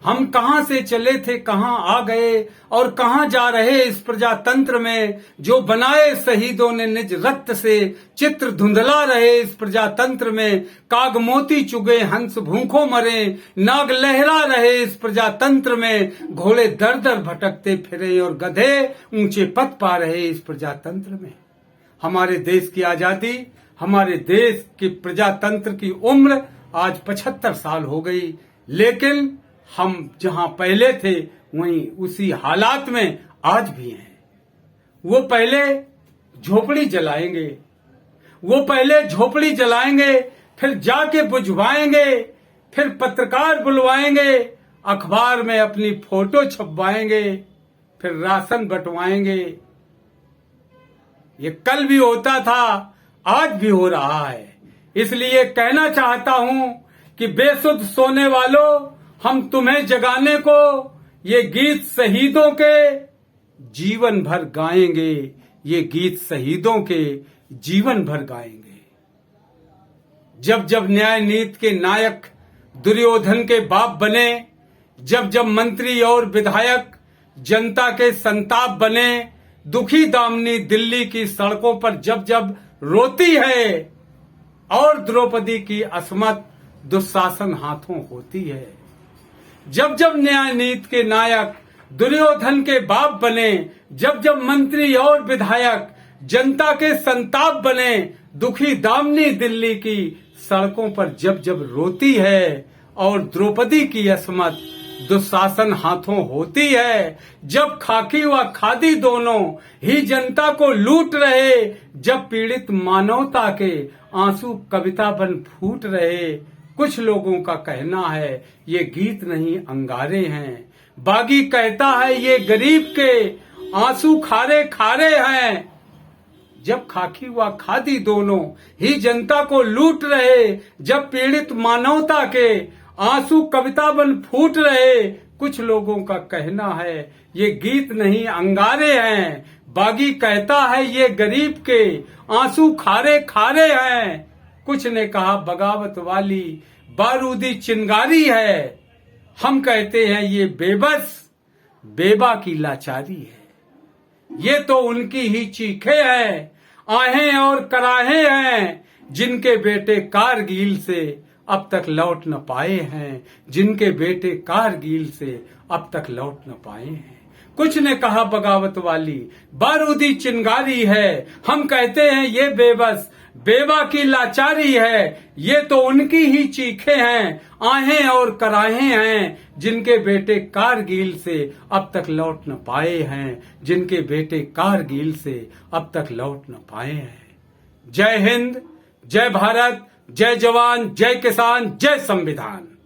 हम कहां से चले थे कहां आ गए और कहां जा रहे इस प्रजातंत्र में जो बनाए शहीदों ने निज रक्त से चित्र धुंधला रहे इस प्रजातंत्र में। काग मोती चुगे हंस भूखों मरे नाग लहरा रहे इस प्रजातंत्र में। घोड़े दर दर भटकते फिरे और गधे ऊंचे पद पा रहे इस प्रजातंत्र में। हमारे देश की आजादी, हमारे देश के प्रजातंत्र की उम्र आज 75 साल हो गई, लेकिन हम जहां पहले थे वहीं उसी हालात में आज भी हैं। वो पहले झोपड़ी जलाएंगे, वो पहले झोपड़ी जलाएंगे, फिर जाके बुझवाएंगे, फिर पत्रकार बुलवाएंगे, अखबार में अपनी फोटो छपवाएंगे, फिर राशन बंटवाएंगे। ये कल भी होता था, आज भी हो रहा है। इसलिए कहना चाहता हूं कि बेसुध सोने वालों, हम तुम्हें जगाने को ये गीत शहीदों के जीवन भर गाएंगे, ये गीत शहीदों के जीवन भर गाएंगे। जब जब न्याय नीति के नायक दुर्योधन के बाप बने, जब जब मंत्री और विधायक जनता के संताप बने, दुखी दामनी दिल्ली की सड़कों पर जब जब रोती है और द्रौपदी की असमत दुशासन हाथों होती है। जब जब न्याय नीति के नायक दुर्योधन के बाप बने, जब जब मंत्री और विधायक जनता के संताप बने, दुखी दामनी दिल्ली की सड़कों पर जब जब रोती है और द्रौपदी की असमत दुशासन हाथों होती है, जब खाकी व खादी दोनों ही जनता को लूट रहे, जब पीड़ित मानवता के आंसू कविता बन फूट रहे, कुछ लोगों का कहना है ये गीत नहीं अंगारे हैं। बागी कहता है ये गरीब के आंसू खारे खारे हैं। जब खाकी व खादी दोनों ही जनता को लूट रहे, जब पीड़ित मानवता के आंसू कविता बन फूट रहे, कुछ लोगों का कहना है ये गीत नहीं अंगारे हैं। बागी कहता है ये गरीब के आंसू खारे खारे हैं। कुछ ने कहा बगावत वाली बारूदी चिंगारी है। हम कहते हैं ये बेबस बेबा की लाचारी है। ये तो उनकी ही चीखें हैं, आहें और कराहें हैं, जिनके बेटे कारगिल से अब तक लौट न पाए हैं, जिनके बेटे कारगिल से अब तक लौट न पाए हैं। कुछ ने कहा बगावत वाली बारूदी चिंगारी है। हम कहते हैं ये बेबस बेबा की लाचारी है। ये तो उनकी ही चीखें हैं, आहें और कराहें हैं, जिनके बेटे कारगिल से अब तक लौट न पाए हैं, जिनके बेटे कारगिल से अब तक लौट न पाए हैं। जय हिंद, जय भारत, जय जवान, जय किसान, जय संविधान।